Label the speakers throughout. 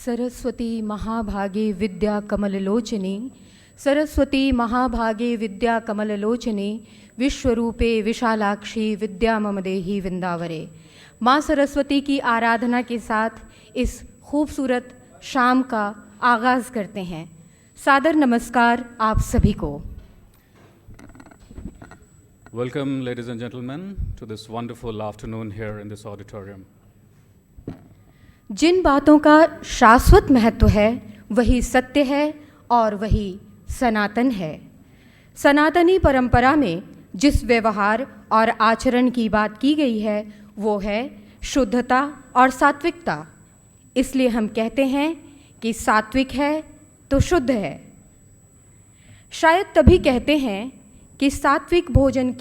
Speaker 1: सरस्वती महाभागे विद्या कमललोचने, सरस्वती महाभागे विद्या कमललोचने, विश्वरूपे विशालाक्षी विद्या मम देहि वृंदावरे। माँ सरस्वती की आराधना के साथ इस खूबसूरत शाम का आगाज़ करते हैं। सादर नमस्कार आप सभी को।
Speaker 2: Welcome, ladies and gentlemen, to this wonderful afternoon here in this auditorium.
Speaker 1: जिन बातों का शाश्वत महत्व है वही सत्य है और वही सनातन है। सनातनी परंपरा में जिस व्यवहार और आचरण की बात की गई है वो है शुद्धता और सात्विकता। इसलिए हम कहते हैं कि सात्विक है तो शुद्ध है। शायद तभी कहते हैं कि सात्विक भोजन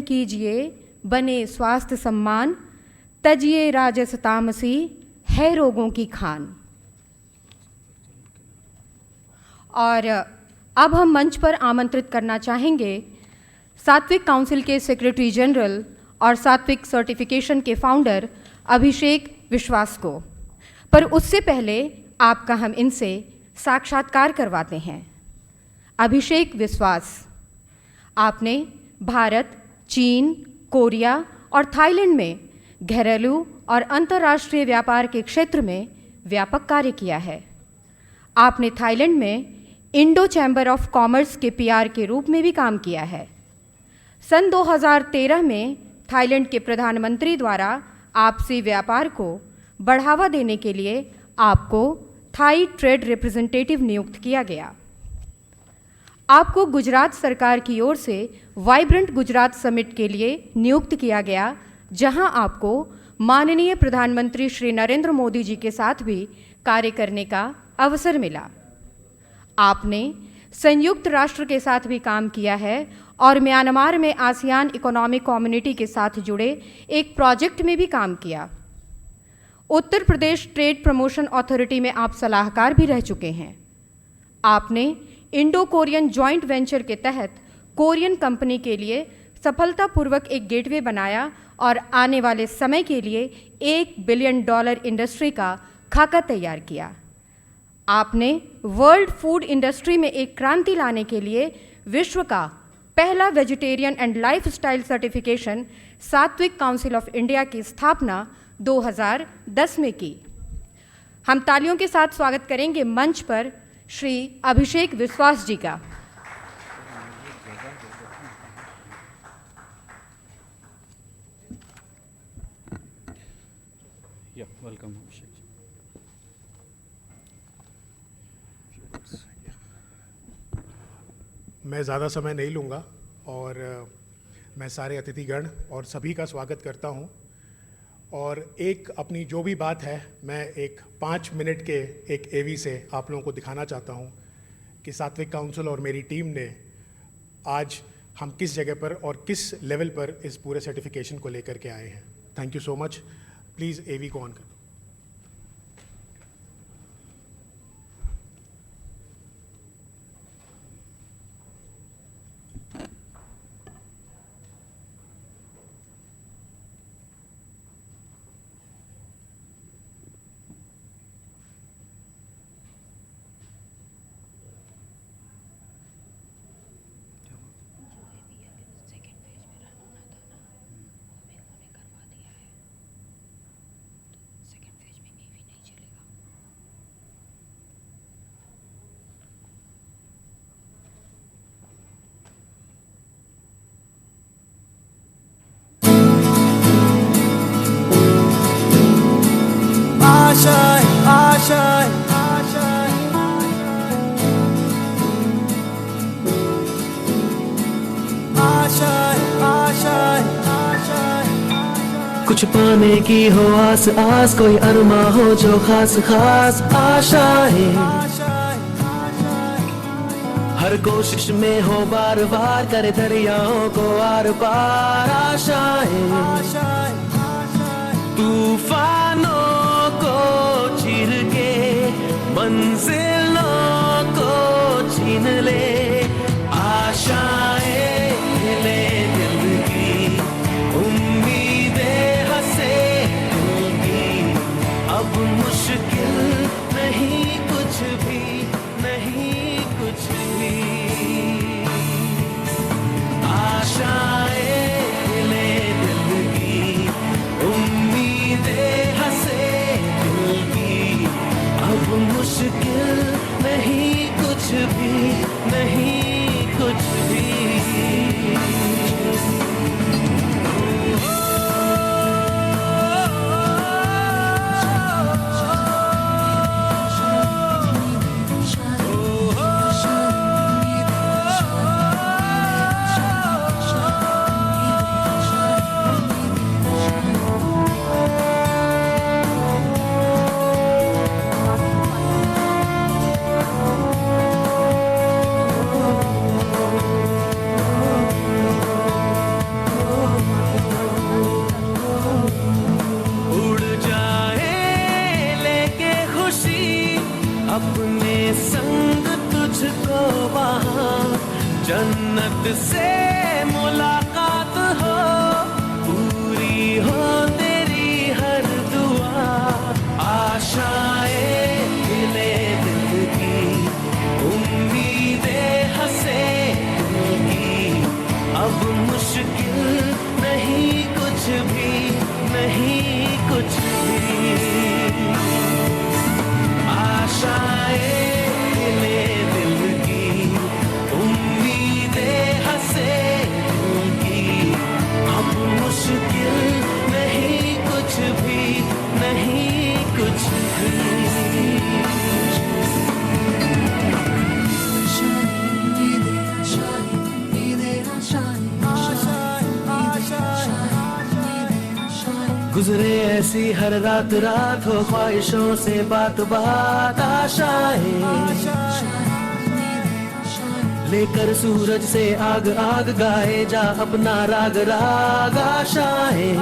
Speaker 1: कीजिए, बने स्वास्थ्य सम्मान, तजिए राजस तामसी, है रोगों की खान। और अब हम मंच पर आमंत्रित करना चाहेंगे सात्विक काउंसिल के सेक्रेटरी जनरल और सात्विक सर्टिफिकेशन के फाउंडर अभिषेक विश्वास को। पर उससे पहले आपका हम इनसे साक्षात्कार करवाते हैं। अभिषेक विश्वास, आपने भारत, चीन, कोरिया और थाईलैंड में घरेलू और अंतर्राष्ट्रीय व्यापार के क्षेत्र में व्यापक कार्य किया है। आपने थाईलैंड में इंडो चैम्बर ऑफ कॉमर्स के पीआर के रूप में भी काम किया है। सन 2013 में थाईलैंड के प्रधानमंत्री द्वारा आपसी व्यापार को बढ़ावा देने के लिए आपको थाई ट्रेड रिप्रेजेंटेटिव नियुक्त किया गया। आपको गुजरात सरकार की ओर से वाइब्रेंट गुजरात समिट के लिए नियुक्त किया गया, जहां आपको माननीय प्रधानमंत्री श्री नरेंद्र मोदी जी के साथ भी कार्य करने का अवसर मिला। आपने संयुक्त राष्ट्र के साथ भी काम किया है और म्यांमार में आसियान इकोनॉमिक कम्युनिटी के साथ जुड़े एक प्रोजेक्ट में भी काम किया। Uttar Pradesh trade promotion authority में आप सलाहकार भी रह चुके हैं। आपने इंडो कोरियन जॉइंट वेंचर के तहत कोरियन कंपनी के लिए सफलतापूर्वक एक गेटवे बनाया और आने वाले समय के लिए $1 बिलियन इंडस्ट्री का खाका तैयार किया। आपने वर्ल्ड फूड इंडस्ट्री में एक क्रांति लाने के लिए विश्व का पहला वेजिटेरियन एंड लाइफस्टाइल सर्टिफिकेशन सात्विक काउंसिल ऑफ इंडिया की स्थापना 2010 में की। हम तालियों के साथ स्वागत करेंगे मंच पर श्री अभिषेक विश्वास जी का।
Speaker 2: Welcome,
Speaker 3: मैं ज़्यादा समय नहीं लूँगा और मैं सारे अतिथिगण और सभी का स्वागत करता हूँ। और एक अपनी जो भी बात है मैं एक 5 मिनट के एक एवी से आप लोगों को दिखाना चाहता हूँ कि सात्विक काउंसिल और मेरी टीम ने आज हम किस जगह पर और किस लेवल पर इस पूरे सर्टिफिकेशन को लेकर के आए हैं। Thank you so much. Please AV को ऑन करो।
Speaker 4: कुछ पाने की हो आस आस, कोई अरमा हो जो खास खास आशाएं, हर कोशिश में हो बार बार, करे दरियाओं को आर पार आशाएं, तूफानों को चीर के मंजिलों को छीन ले, आशाएं ले दिल की, उम्मीदें हंसे दिल की, अब खुद से मुलाकात हो, पूरी हो तेरी हर दुआ। आशाएं मिले दिल की, उम्मीदें हंसे दिल की, अब मुश्किल नहीं कुछ भी, नहीं कुछ भी। आशाएं मिले दिल की, उम्मीदें हंसे दिल की, अब मुश्किल नहीं कुछ भी, नहीं कुछ भी। गुजरे ऐसी हर रात रात, हो ख्वाहिशों से बात बात। आशाएं लेकर सूरज से आग आग, गाए जा अपना राग राग। आशाएं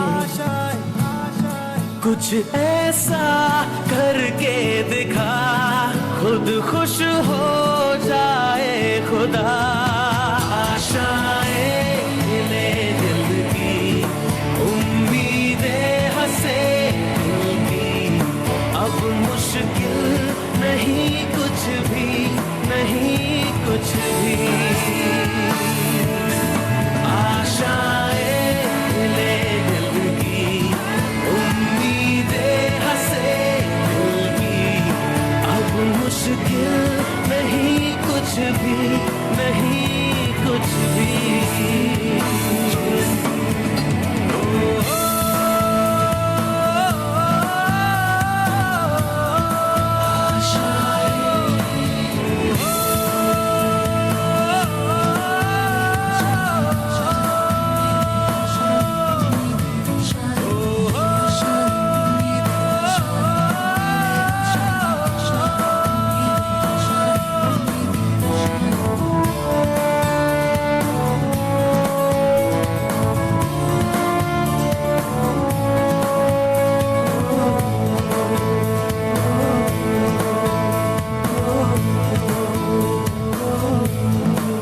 Speaker 4: कुछ ऐसा करके दिखा, खुद खुश हो जाए खुदा। आशाएं मिले दिल की, उम्मीदें हंसे दिल की, अब मुश्किल नहीं कुछ भी, नहीं कुछ भी। आशाएं मिले दिल की, उम्मीदें हंसे दिल की, अब मुश्किल नहीं कुछ भी, नहीं कुछ भी।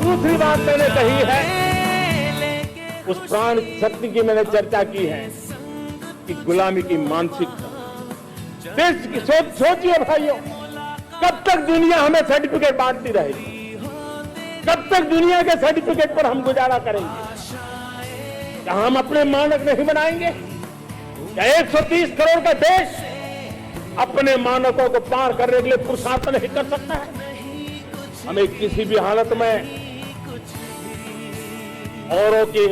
Speaker 5: दूसरी बात मैंने कही है, उस प्राण शक्ति की मैंने चर्चा की है कि गुलामी की मानसिकता। देश की सोचिए भाइयों, कब तक दुनिया हमें सर्टिफिकेट बांटती रहेगी? कब तक दुनिया के सर्टिफिकेट पर हम गुजारा करेंगे? क्या हम अपने मानक नहीं बनाएंगे? क्या 130 करोड़ का देश अपने मानकों को पार करने के लिए पुरुषार्थ नहीं कर सकता है? हमें किसी भी हालत में औरों के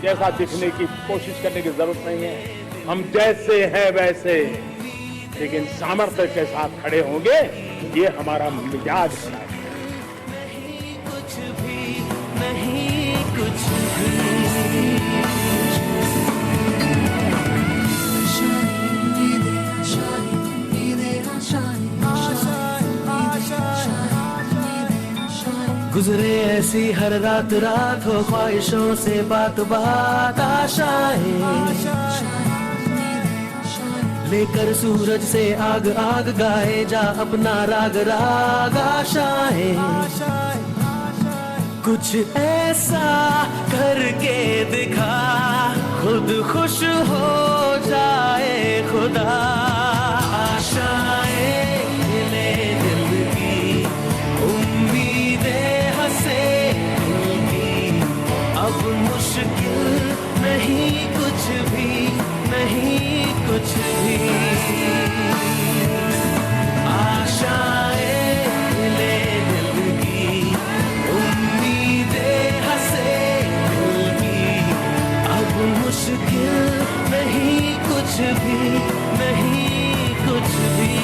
Speaker 5: जैसा दिखने की कोशिश करने की जरूरत नहीं है। हम जैसे हैं वैसे, लेकिन सामर्थ्य के साथ खड़े होंगे, ये हमारा मिजाज है।
Speaker 4: नहीं कुछ भी, नहीं कुछ भी। गुजरे ऐसी हर रात रात, हो ख्वाहिशों से बात बात। आशाएं लेकर सूरज से आग आग, गाए जा अपना राग राग। आशाएं कुछ ऐसा करके दिखा, खुद खुश हो जाए खुदा। आशाएं मिले दिल की, उम्मीदें हंसे दिल की, अब मुश्किल नहीं कुछ भी, नहीं कुछ भी। आशाएं मिले दिल की, उम्मीदें हंसे दिल की, अब मुश्किल नहीं कुछ भी, नहीं कुछ भी।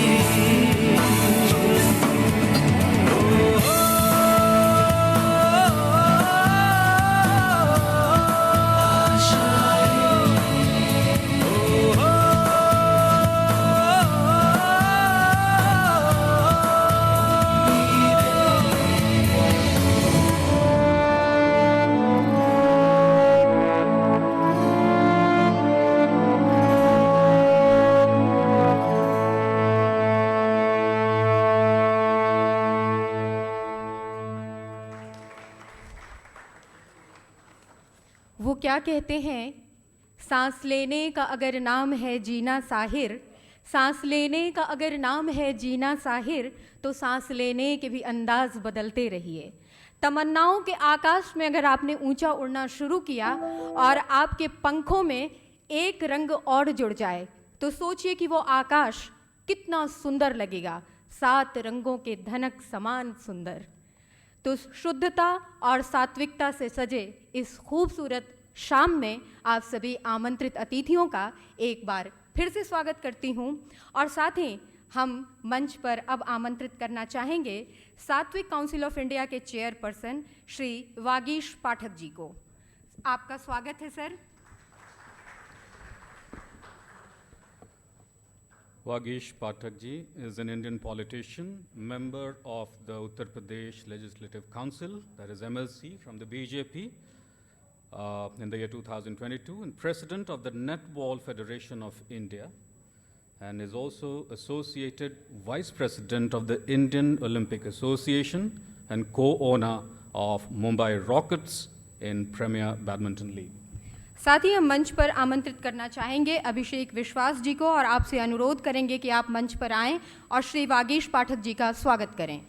Speaker 1: क्या कहते हैं, सांस लेने का अगर नाम है जीना साहिर, सांस लेने का अगर नाम है जीना साहिर, तो सांस लेने के भी अंदाज बदलते रहिए। तमन्नाओं के आकाश में अगर आपने ऊंचा उड़ना शुरू किया और आपके पंखों में एक रंग और जुड़ जाए, तो सोचिए कि वो आकाश कितना सुंदर लगेगा, 7 रंगों के धनक समान सुंदर। तो शुद्धता और सात्विकता से सजे इस खूबसूरत शाम में आप सभी आमंत्रित अतिथियों का एक बार फिर से स्वागत करती हूँ, और साथ ही हम मंच पर अब आमंत्रित करना चाहेंगे सात्विक काउंसिल ऑफ इंडिया के चेयरपर्सन श्री वागीश पाठक जी को। आपका स्वागत है sir.
Speaker 2: Vagish Pathak ji is an Indian politician, member of the Uttar Pradesh Legislative Council, that is MLC, from the BJP in the year 2022, and president of the Netball Federation of India, and is also associated vice president of the Indian Olympic Association and co-owner of Mumbai Rockets in Premier Badminton League.
Speaker 1: साथ ही हम मंच पर आमंत्रित करना चाहेंगे अभिषेक विश्वास जी को, और आपसे अनुरोध करेंगे कि आप मंच पर आएं और श्री वागीश पाठक जी का स्वागत करें।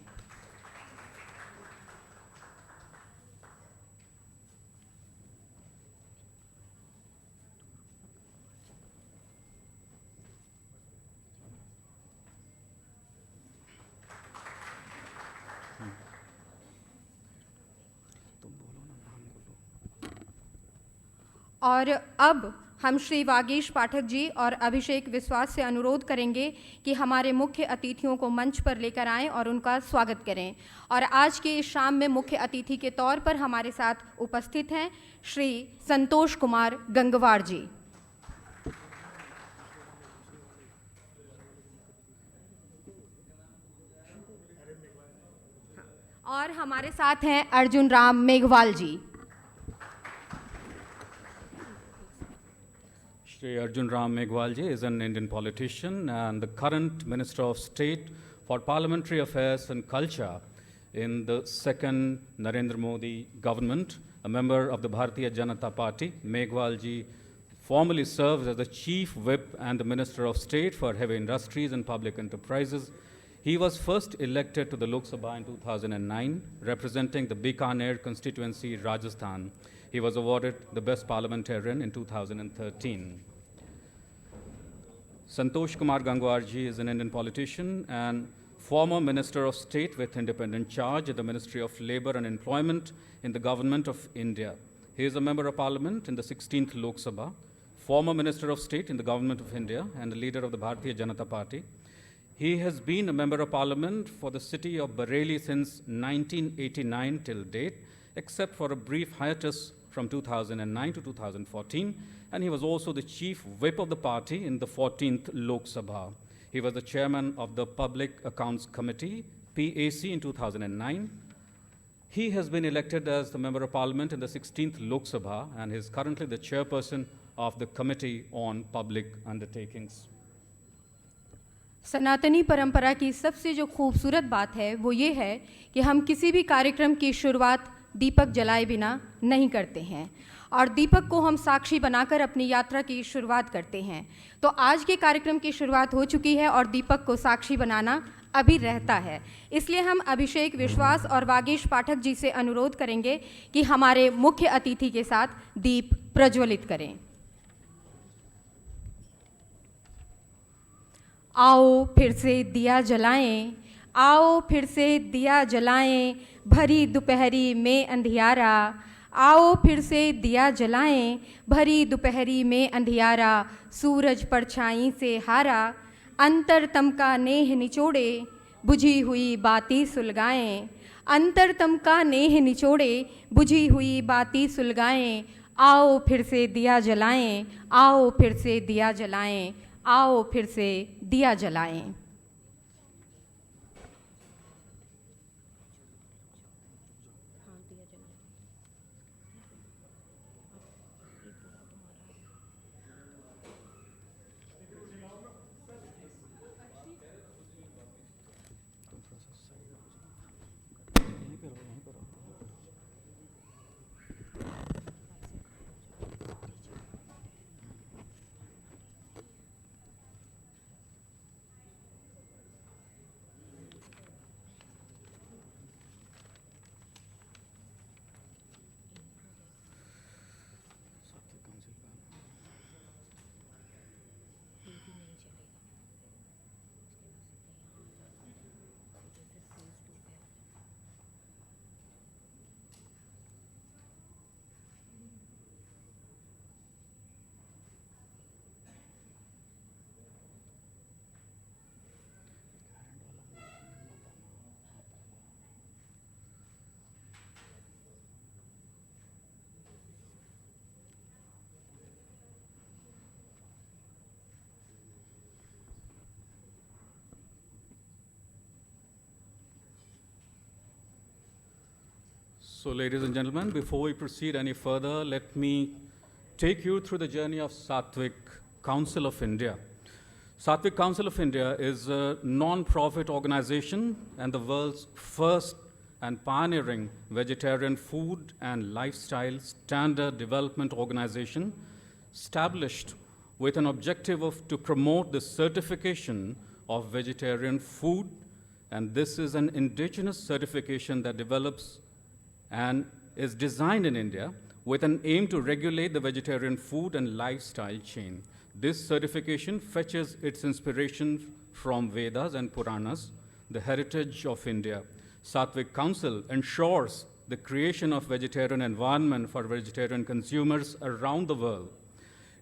Speaker 1: और अब हम श्री वागीश पाठक जी और अभिषेक विश्वास से अनुरोध करेंगे कि हमारे मुख्य अतिथियों को मंच पर लेकर आएं और उनका स्वागत करें। और आज के इस शाम में मुख्य अतिथि के तौर पर हमारे साथ उपस्थित हैं श्री संतोष कुमार गंगवार जी, और हमारे साथ हैं अर्जुन राम मेघवाल जी।
Speaker 2: Shri Arjun Ram Meghwal ji is an Indian politician and the current Minister of State for Parliamentary Affairs and Culture in the second Narendra Modi government, a member of the Bharatiya Janata Party. Meghwal ji formerly serves as the Chief Whip and the Minister of State for Heavy Industries and Public Enterprises. He was first elected to the Lok Sabha in 2009, representing the Bikaner constituency, Rajasthan. He was awarded the Best Parliamentarian in 2013. Santosh Kumar Gangwar ji is an Indian politician and former Minister of State with independent charge at the Ministry of Labour and Employment in the Government of India. He is a Member of Parliament in the 16th Lok Sabha, former Minister of State in the Government of India and a leader of the Bharatiya Janata Party. He has been a Member of Parliament for the city of Bareilly since 1989 till date, except for a brief hiatus from 2009 to 2014, and he was also the Chief Whip of the party in the 14th Lok Sabha. He was the chairman of the Public Accounts Committee, PAC, in 2009. He has been elected as the Member of Parliament in the 16th Lok Sabha and is currently the chairperson of the Committee on Public Undertakings.
Speaker 1: सनातनी परंपरा की सबसे जो खूबसूरत बात है वो ये है कि हम किसी भी कार्यक्रम की शुरुआत दीपक जलाए बिना नहीं करते हैं, और दीपक को हम साक्षी बनाकर अपनी यात्रा की शुरुआत करते हैं। तो आज के कार्यक्रम की शुरुआत हो चुकी है और दीपक को साक्षी बनाना अभी रहता है। इसलिए हम अभिषेक विश्वास और वागीश पाठक जी से अनुरोध करेंगे कि हमारे मुख्य अतिथि के साथ दीप प्रज्वलित करें। आओ फिर से दिया जलाएं, आओ फिर से दिया जलाएं, भरी दोपहरी में अंधियारा। आओ फिर से दिया जलाएं, भरी दोपहरी में अंधियारा। सूरज परछाई से हारा, अंतरतम का नेह निचोड़े, बुझी हुई बाती सुलगाएं। अंतरतम का नेह निचोड़े, बुझी हुई बाती सुलगाएं। आओ फिर से दिया जलाएं, आओ फिर से दिया जलाएं, आओ फिर से दिया जलाएं।
Speaker 2: So, ladies and gentlemen, before we proceed any further, let me take you through the journey of Sattvic Council of India. Sattvic Council of India is a non-profit organization and the world's first and pioneering vegetarian food and lifestyle standard development organization, established with an objective to promote the certification of vegetarian food, and this is an indigenous certification that develops and is designed in India with an aim to regulate the vegetarian food and lifestyle chain. This certification fetches its inspiration from Vedas and Puranas, the heritage of India. Sattvic Council ensures the creation of vegetarian environment for vegetarian consumers around the world.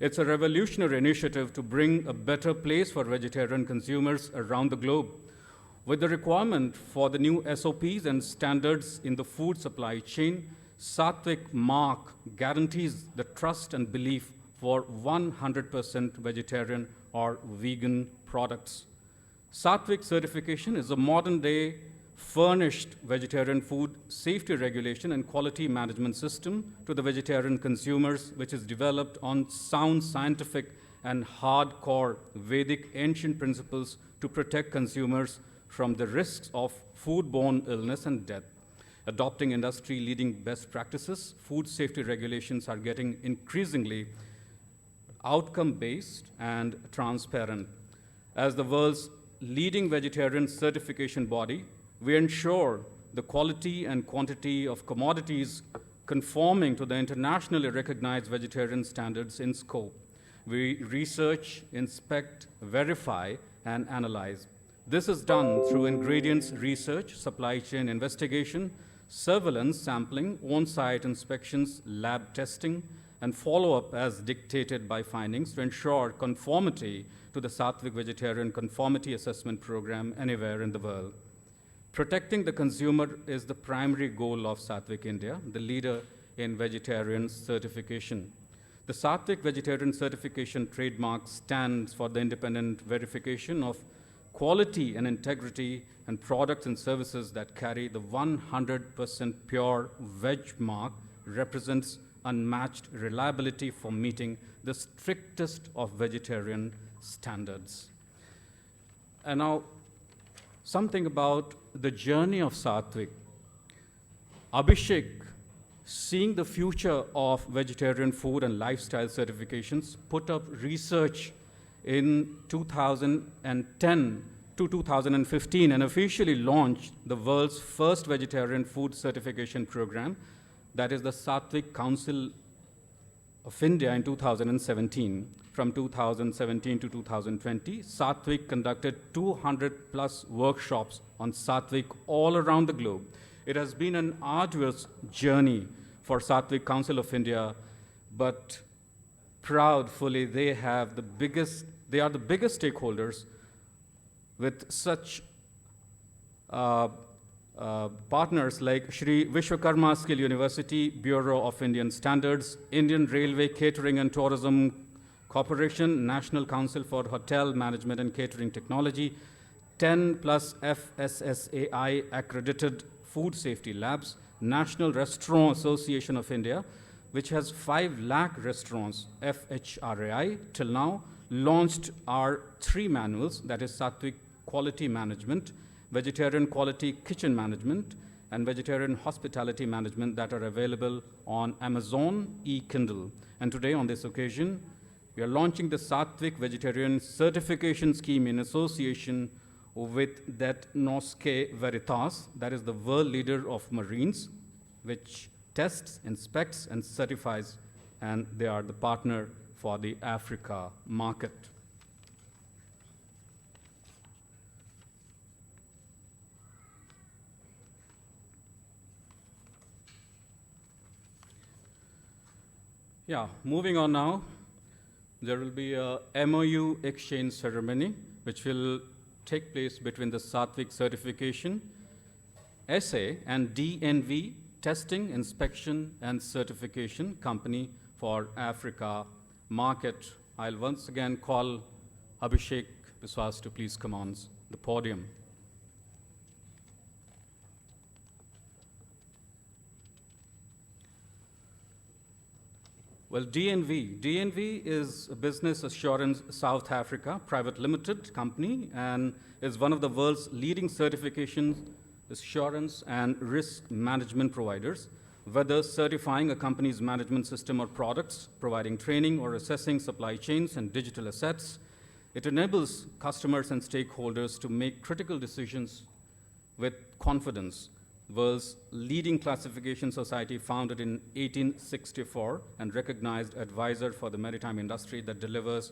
Speaker 2: It's a revolutionary initiative to bring a better place for vegetarian consumers around the globe. With the requirement for the new SOPs and standards in the food supply chain, Sattvic Mark guarantees the trust and belief for 100% vegetarian or vegan products. Sattvic certification is a modern-day furnished vegetarian food safety regulation and quality management system to the vegetarian consumers, which is developed on sound scientific and hardcore Vedic ancient principles to protect consumers from the risks of foodborne illness and death. Adopting industry-leading best practices, food safety regulations are getting increasingly outcome-based and transparent. As the world's leading vegetarian certification body, we ensure the quality and quantity of commodities conforming to the internationally recognized vegetarian standards in scope. We research, inspect, verify, and analyze. This is done through ingredients research, supply chain investigation, surveillance sampling, on-site inspections, lab testing, and follow-up as dictated by findings to ensure conformity to the Sattvic Vegetarian Conformity Assessment Program anywhere in the world. Protecting the consumer is the primary goal of Sattvic India, the leader in vegetarian certification. The Sattvic Vegetarian Certification trademark stands for the independent verification of quality and integrity and products and services that carry the 100% pure veg mark, represents unmatched reliability for meeting the strictest of vegetarian standards. And now, something about the journey of Sattvic. Abhishek, seeing the future of vegetarian food and lifestyle certifications, put up research in 2010 to 2015 and officially launched the world's first vegetarian food certification program, that is the Sattvic Council of India in 2017. From 2017 to 2020, Sattvic conducted 200 plus workshops on Sattvic all around the globe. It has been an arduous journey for Sattvic Council of India, but proudly they are the biggest stakeholders with such partners like Shri Vishwakarma Skill University, Bureau of Indian Standards, Indian Railway Catering and Tourism Corporation, National Council for Hotel Management and Catering Technology, 10 plus FSSAI accredited food safety labs, National Restaurant Association of India, which has 5 lakh restaurants, FHRAI, till now, launched our 3 manuals, that is Sattvic Quality Management, Vegetarian Quality Kitchen Management, and Vegetarian Hospitality Management that are available on Amazon eKindle. And today, on this occasion, we are launching the Sattvic Vegetarian Certification Scheme in association with that Nosce Veritas, that is the world leader of Marines, which tests, inspects, and certifies, and they are the partner for the Africa market. Yeah, moving on now, there will be a MOU exchange ceremony, which will take place between the Sattvic Certification, SA, and DNV, Testing, Inspection, and Certification Company for Africa market. I'll once again call Abhishek Biswas to please come on the podium. Well, DNV is a Business Assurance South Africa private limited company and is one of the world's leading certification, assurance, and risk management providers, whether certifying a company's management system or products, providing training, or assessing supply chains and digital assets. It enables customers and stakeholders to make critical decisions with confidence. World's leading classification society, founded in 1864 and recognized advisor for the maritime industry that delivers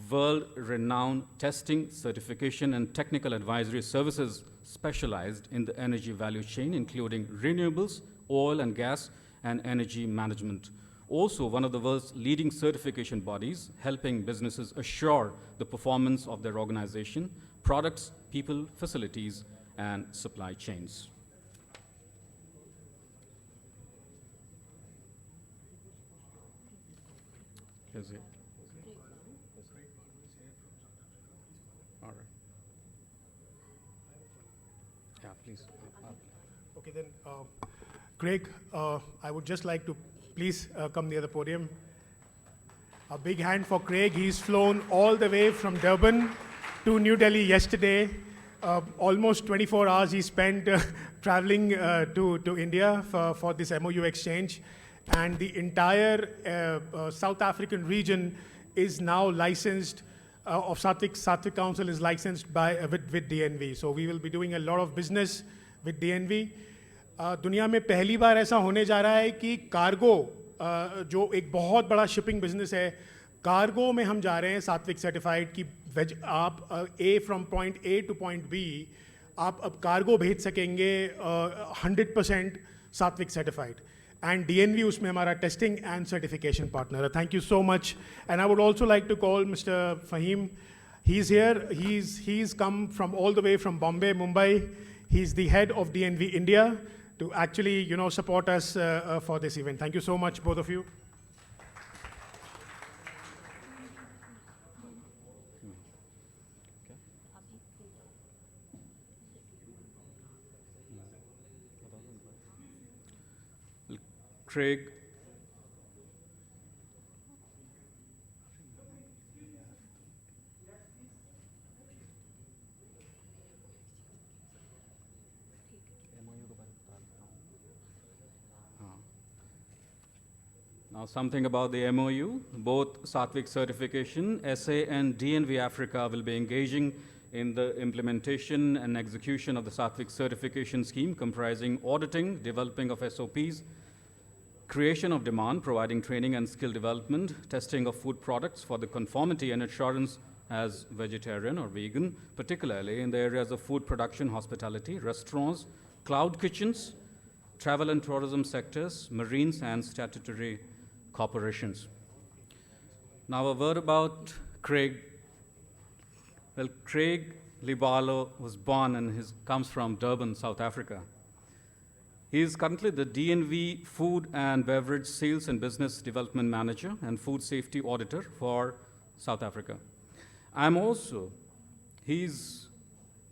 Speaker 2: world-renowned testing, certification, and technical advisory services specialized in the energy value chain, including renewables, oil and gas, and energy management. Also, one of the world's leading certification bodies, helping businesses assure the performance of their organization, products, people, facilities, and supply chains. Is it? All right. Yeah, please.
Speaker 3: Okay, then, Craig, I would just like to please come near the podium. A big hand for Craig. He's flown all the way from Durban to New Delhi yesterday. Almost 24 hours he spent traveling to India for this MOU exchange. And the entire South African region is now licensed, of Satwik Council is licensed with DNV. So we will be doing a lot of business with DNV. दुनिया में पहली बार ऐसा होने जा रहा है कि cargo, जो एक बहुत बड़ा शिपिंग बिजनेस है, कार्गो में हम जा रहे हैं सात्विक सर्टिफाइड की आप from point A to point B आप अब कार्गो भेज सकेंगे 100% सात्विक सर्टिफाइड. And DNV उसमें हमारा टेस्टिंग एंड सर्टिफिकेशन पार्टनर है. Thank you so much. And I would also like to call Mr. Fahim. He's here. He's come from all the way from Bombay, Mumbai. He's the head of DNV India to actually, support us for this event. Thank you so much, both of you.
Speaker 2: Craig. Now, something about the MOU. Both Satwik Certification, SA, and DNV Africa will be engaging in the implementation and execution of the Satwik Certification Scheme, comprising auditing, developing of SOPs, creation of demand, providing training and skill development, testing of food products for the conformity and assurance as vegetarian or vegan, particularly in the areas of food production, hospitality, restaurants, cloud kitchens, travel and tourism sectors, marines, and statutory corporations. Now, a word about Craig. Well, Craig Libalo was born and comes from Durban, South Africa. He is currently the DNV Food and Beverage Sales and Business Development Manager and Food Safety Auditor for South Africa. He's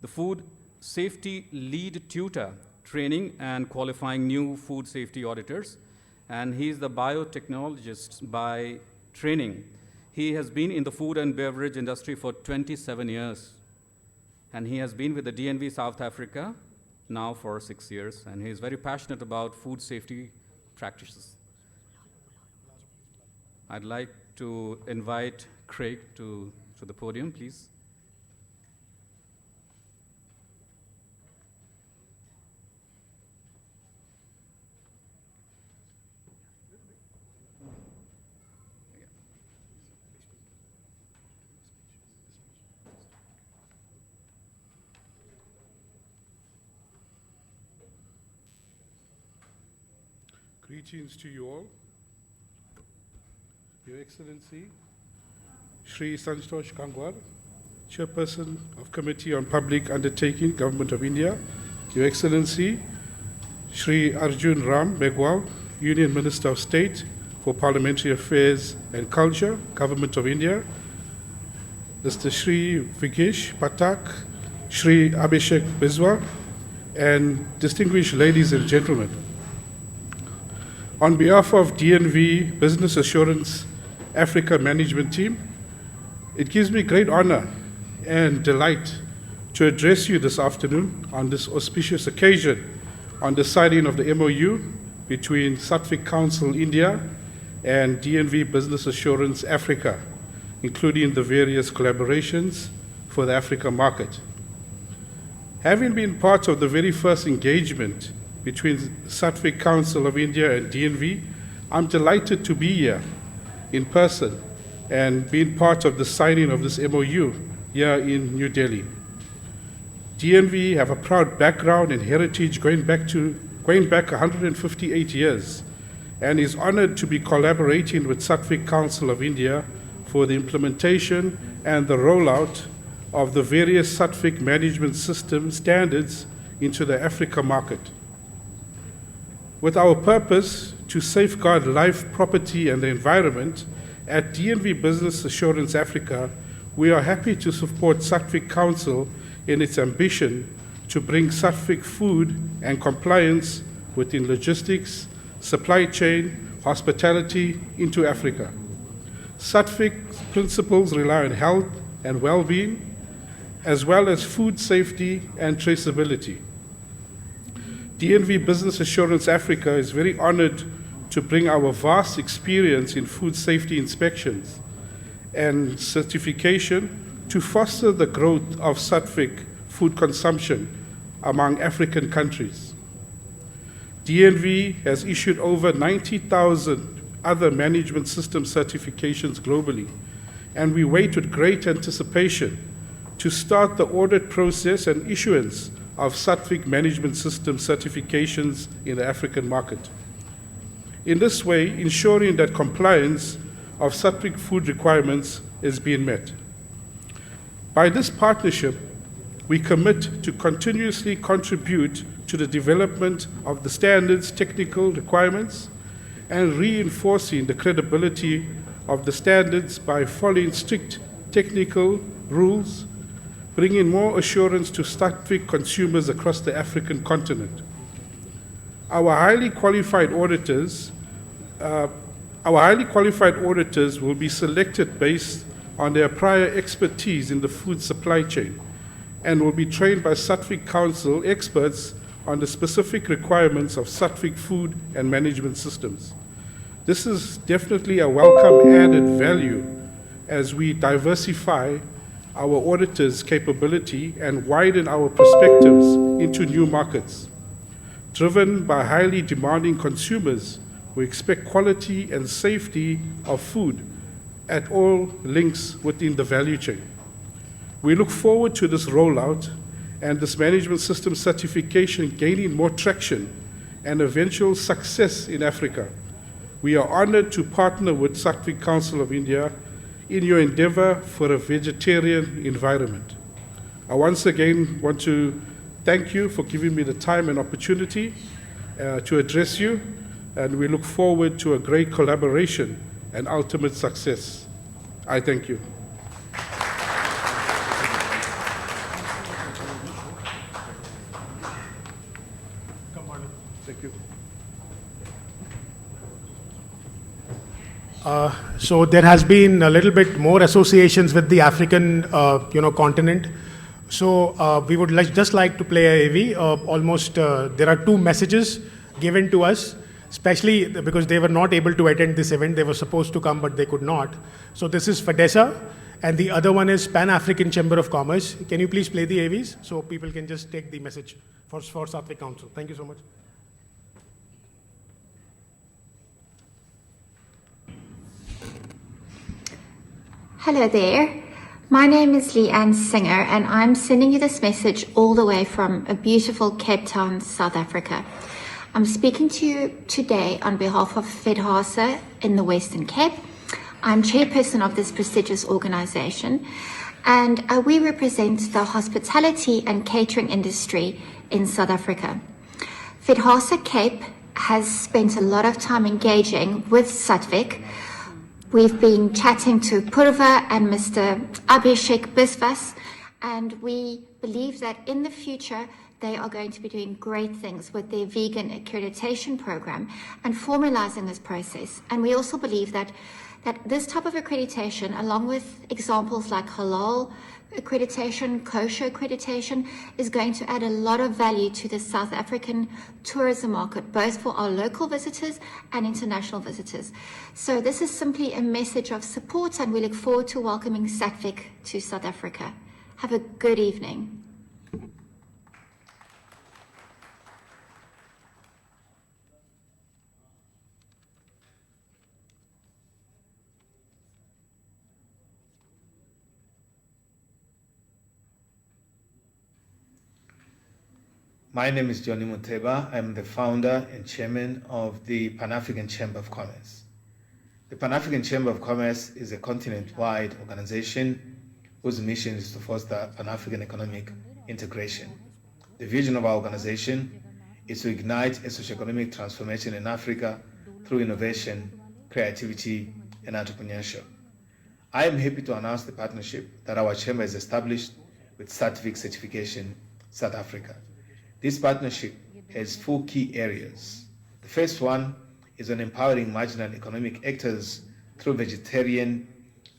Speaker 2: the Food Safety Lead Tutor, training and qualifying new food safety auditors, and he's the biotechnologist by training. He has been in the food and beverage industry for 27 years, and he has been with the DNV South Africa now for 6 years, and he is very passionate about food safety practices. I'd like to invite Craig to the podium, please.
Speaker 6: Greetings to you all. Your Excellency, Shri Santosh Gangwar, Chairperson of Committee on Public Undertaking, Government of India. Your Excellency, Shri Arjun Ram Meghwal, Union Minister of State for Parliamentary Affairs and Culture, Government of India. Mr. Shri Vikesh Patak, Shri Abhishek Biswa, and distinguished ladies and gentlemen. On behalf of DNV Business Assurance Africa Management Team, it gives me great honor and delight to address you this afternoon on this auspicious occasion on the signing of the MOU between Satvic Council India and DNV Business Assurance Africa, including the various collaborations for the Africa market. Having been part of the very first engagement between Satvic Council of India and DNV, I'm delighted to be here in person and being part of the signing of this MOU here in New Delhi. DNV have a proud background and heritage going back 158 years, and is honored to be collaborating with Satvic Council of India for the implementation and the rollout of the various Satvic management system standards into the Africa market. With our purpose to safeguard life, property, and the environment, at DNV Business Assurance Africa, we are happy to support Satvic Council in its ambition to bring Satvic food and compliance within logistics, supply chain, hospitality into Africa. Satvic principles rely on health and well-being, as well as food safety and traceability. DNV Business Assurance Africa is very honored to bring our vast experience in food safety inspections and certification to foster the growth of Satvic food consumption among African countries. DNV has issued over 90,000 other management system certifications globally, and we wait with great anticipation to start the audit process and issuance of Satvic management system certifications in the African market. In this way, ensuring that compliance of Satvic food requirements is being met. By this partnership, we commit to continuously contribute to the development of the standards, technical requirements, and reinforcing the credibility of the standards by following strict technical rules, bringing more assurance to Satvic consumers across the African continent. Our highly qualified auditors will be selected based on their prior expertise in the food supply chain and will be trained by Satvic Council experts on the specific requirements of Satvic food and management systems. This is definitely a welcome added value as we diversify our auditors' capability and widen our perspectives into new markets. Driven by highly demanding consumers who expect quality and safety of food at all links within the value chain. We look forward to this rollout and this management system certification gaining more traction and eventual success in Africa. We are honored to partner with Satvic Council of India in your endeavor for a vegetarian environment. I once again want to thank you for giving me the time and opportunity to address you, and we look forward to a great collaboration and ultimate success. I thank you. Thank you.
Speaker 3: So there has been a little bit more associations with the African, continent. So we would just like to play a AV. There are two messages given to us, especially because they were not able to attend this event. They were supposed to come, but they could not. So this is FEDESA, and the other one is Pan-African Chamber of Commerce. Can you please play the AVs so people can just take the message for Satvic Council? Thank you so much.
Speaker 7: Hello there. My name is Leanne Singer, and I'm sending you this message all the way from a beautiful Cape Town, South Africa. I'm speaking to you today on behalf of FEDHASA in the Western Cape. I'm chairperson of this prestigious organization, and we represent the hospitality and catering industry in South Africa. FEDHASA Cape has spent a lot of time engaging with Satvic. We've been chatting to Purva and Mr. Abhishek Biswas, and we believe that in the future they are going to be doing great things with their vegan accreditation program and formalizing this process. And we also believe that this type of accreditation, along with examples like halal accreditation, kosher accreditation, is going to add a lot of value to the South African tourism market, both for our local visitors and international visitors. So this is simply a message of support, and we look forward to welcoming Satvik to South Africa. Have a good evening.
Speaker 8: My name is Johnny Muteba. I'm the founder and chairman of the Pan-African Chamber of Commerce. The Pan-African Chamber of Commerce is a continent-wide organization whose mission is to foster Pan-African economic integration. The vision of our organization is to ignite a socio-economic transformation in Africa through innovation, creativity, and entrepreneurship. I am happy to announce the partnership that our chamber has established with Satvik Certification South Africa. This partnership has 4 key areas. The first one is on empowering marginal economic actors through vegetarian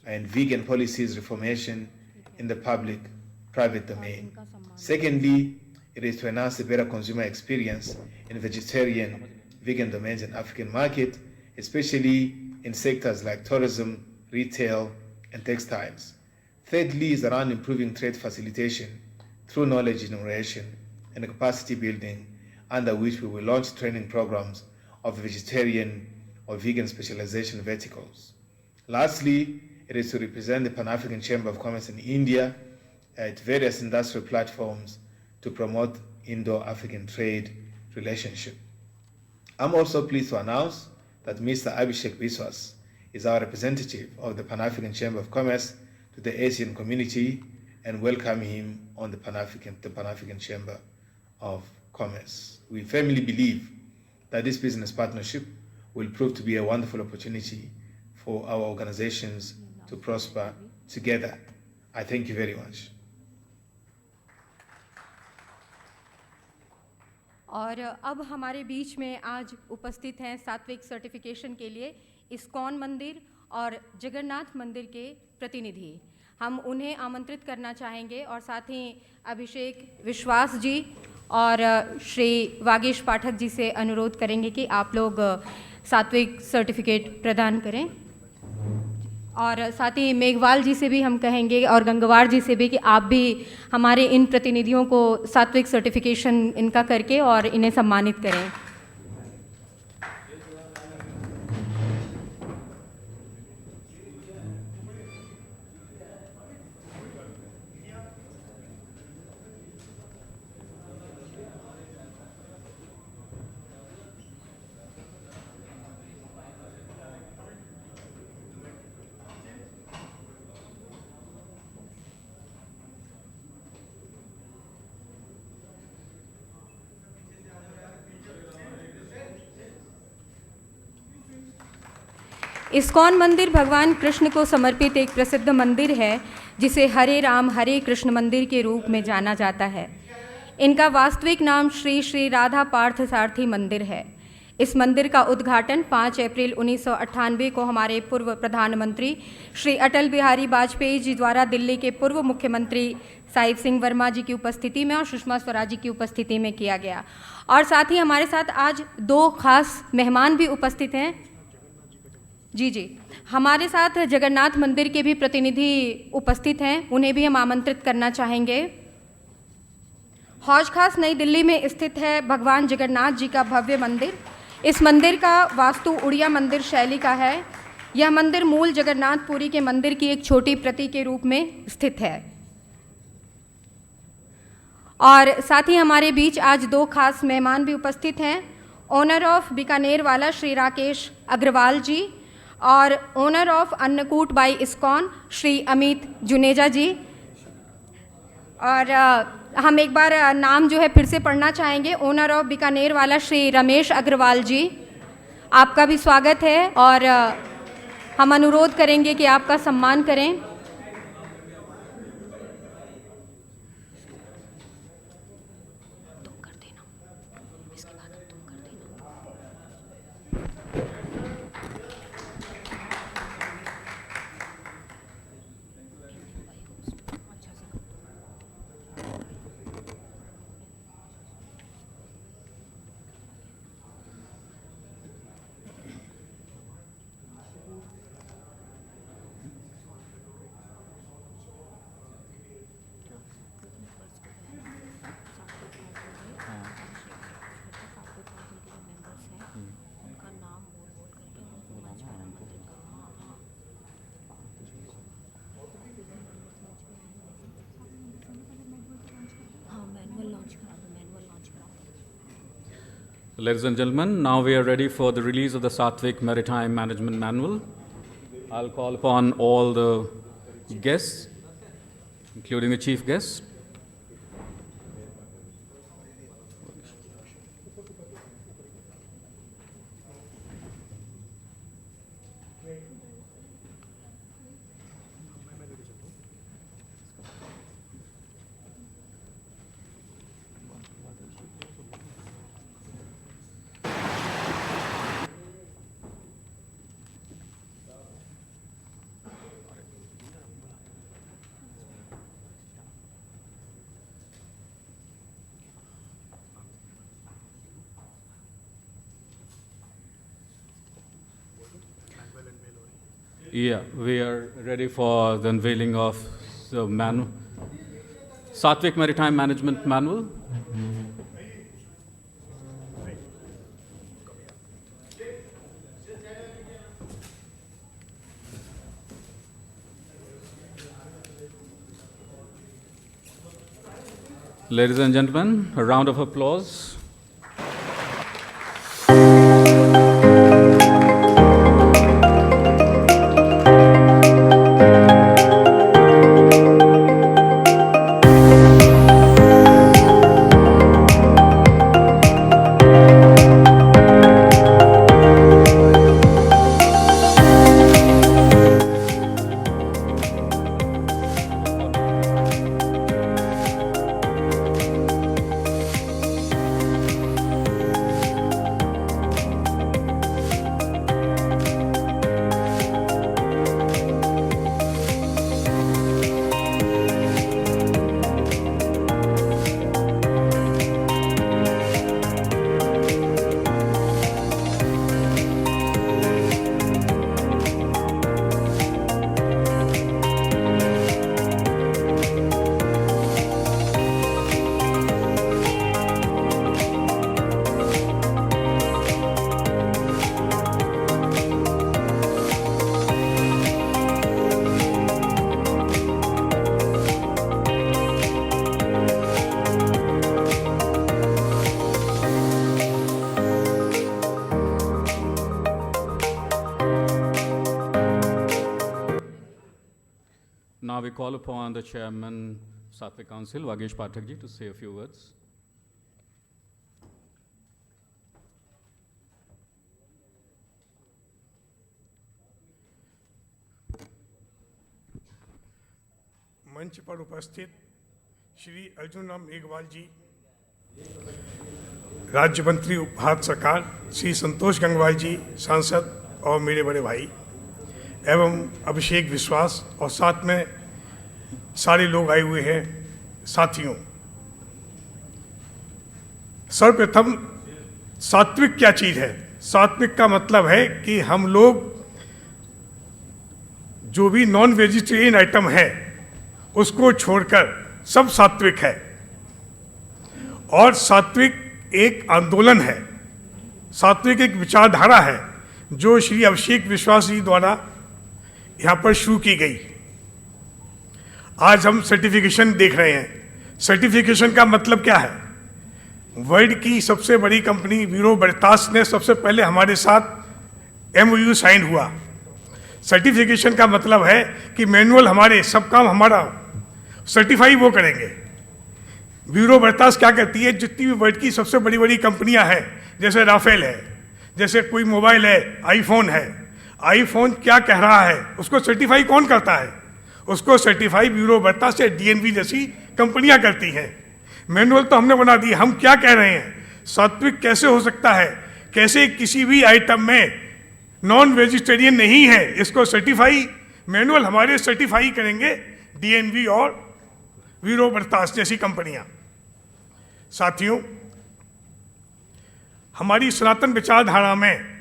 Speaker 8: and vegan policies reformation in the public-private domain. Secondly, it is to enhance a better consumer experience in vegetarian, vegan domains in African market, especially in sectors like tourism, retail, and textiles. Thirdly is around improving trade facilitation through knowledge generation and capacity building, under which we will launch training programs of vegetarian or vegan specialization verticals. Lastly, it is to represent the Pan-African Chamber of Commerce in India at various industrial platforms to promote Indo-African trade relationship. I'm also pleased to announce that Mr. Abhishek Biswas is our representative of the Pan-African Chamber of Commerce to the Asian community, and welcome him on the Pan-African Chamber of Commerce. We firmly believe that this business partnership will prove to be a wonderful opportunity for our organizations to prosper together. I thank you very much.
Speaker 1: और अब हमारे बीच में आज उपस्थित हैं सात्विक certification के लिए इस्कॉन मंदिर और जगन्नाथ मंदिर के प्रतिनिधि। हम उन्हें आमंत्रित करना चाहेंगे और साथ ही अभिषेक विश्वास जी और श्री वागीश पाठक जी से अनुरोध करेंगे कि आप लोग सात्विक सर्टिफिकेट प्रदान करें। और साथ ही मेघवाल जी से भी हम कहेंगे और गंगवार जी से भी कि आप भी हमारे इन प्रतिनिधियों को सात्विक सर्टिफिकेशन इनका करके और इन्हें सम्मानित करें। इस्कॉन मंदिर भगवान कृष्ण को समर्पित एक प्रसिद्ध मंदिर है जिसे हरे राम हरे कृष्ण मंदिर के रूप में जाना जाता है। इनका वास्तविक नाम श्री श्री राधा पार्थ सारथी मंदिर है। इस मंदिर का उद्घाटन 5 अप्रैल 1998 को हमारे पूर्व प्रधानमंत्री श्री अटल बिहारी वाजपेयी जी द्वारा दिल्ली के पूर्व मुख्यमंत्री साहिब सिंह वर्मा जी की उपस्थिति में और सुषमा स्वराज जी की उपस्थिति में किया गया। और साथ ही हमारे साथ आज 2 खास मेहमान भी उपस्थित हैं। जी, हमारे साथ जगन्नाथ मंदिर के भी प्रतिनिधि उपस्थित हैं, उन्हें भी हम आमंत्रित करना चाहेंगे। हौज खास नई दिल्ली में स्थित है भगवान जगन्नाथ जी का भव्य मंदिर। इस मंदिर का वास्तु उड़िया मंदिर शैली का है। यह मंदिर मूल जगन्नाथपुरी के मंदिर की एक छोटी प्रति के रूप में स्थित है। और साथ ही हमारे बीच आज 2 खास मेहमान भी उपस्थित हैं। ओनर ऑफ बीकानेर वाला श्री राकेश अग्रवाल जी और owner of Annakut by ISKCON Shri Amit Juneja ji. और हम एक बार नाम जो है फिर से पढ़ना चाहेंगे। ओनर ऑफ बीकानेर वाला श्री रमेश अग्रवाल जी, आपका भी स्वागत है और हम अनुरोध करेंगे कि आपका सम्मान करें।
Speaker 2: Ladies and gentlemen, now we are ready for the release of the Satwik Maritime Management Manual. I'll call upon all the guests, including the chief guest. Yeah, we are ready for the unveiling of the manual, Satwik Maritime Management Manual. Ladies and gentlemen, a round of applause. Now we call upon the chairman, Satwik Council, Vagesh Pathak ji, to say a few words.
Speaker 3: मंच पर उपस्थित श्री अर्जुन राम मेघवाल जी, राज्य मंत्री भारत सरकार, श्री संतोष गंगवाल जी सांसद और मेरे बड़े भाई एवं अभिषेक विश्वास और साथ में सारे लोग आए हुए हैं साथियों, सर्वप्रथम सात्विक क्या चीज़ है? सात्विक का मतलब है कि हम लोग जो भी नॉन वेजिटेरियन आइटम है उसको छोड़कर सब सात्विक है। और सात्विक एक आंदोलन है, सात्विक एक विचारधारा है जो श्री अभिषेक विश्वास जी द्वारा यहाँ पर शुरू की गई। आज हम सर्टिफिकेशन देख रहे हैं। सर्टिफिकेशन का मतलब क्या है? वर्ल्ड की सबसे बड़ी कंपनी ब्यूरो बर्तास ने सबसे पहले हमारे साथ MOU साइन हुआ। सर्टिफिकेशन का मतलब है कि मैनुअल हमारे सब काम हमारा सर्टिफाई वो करेंगे। ब्यूरो बर्तास क्या करती है? जितनी भी वर्ल्ड की सबसे बड़ी बड़ी कंपनियां हैं, जैसे राफेल है, जैसे कोई मोबाइल है, आईफोन है, आईफोन क्या कह रहा है उसको सर्टिफाई कौन करता है? उसको सर्टिफाई ब्यूरो बर्तास से DNV जैसी कंपनियां करती हैं। मैनुअल तो हमने बना दी, हम क्या कह रहे हैं? सात्विक कैसे हो सकता है? कैसे किसी भी आइटम में नॉन वेजिटेरियन नहीं है, इसको सर्टिफाई मैनुअल हमारे सर्टिफाई करेंगे DNV और ब्यूरो बर्तास जैसी कंपनियां। साथियों, हमारी सनातन विचारधारा में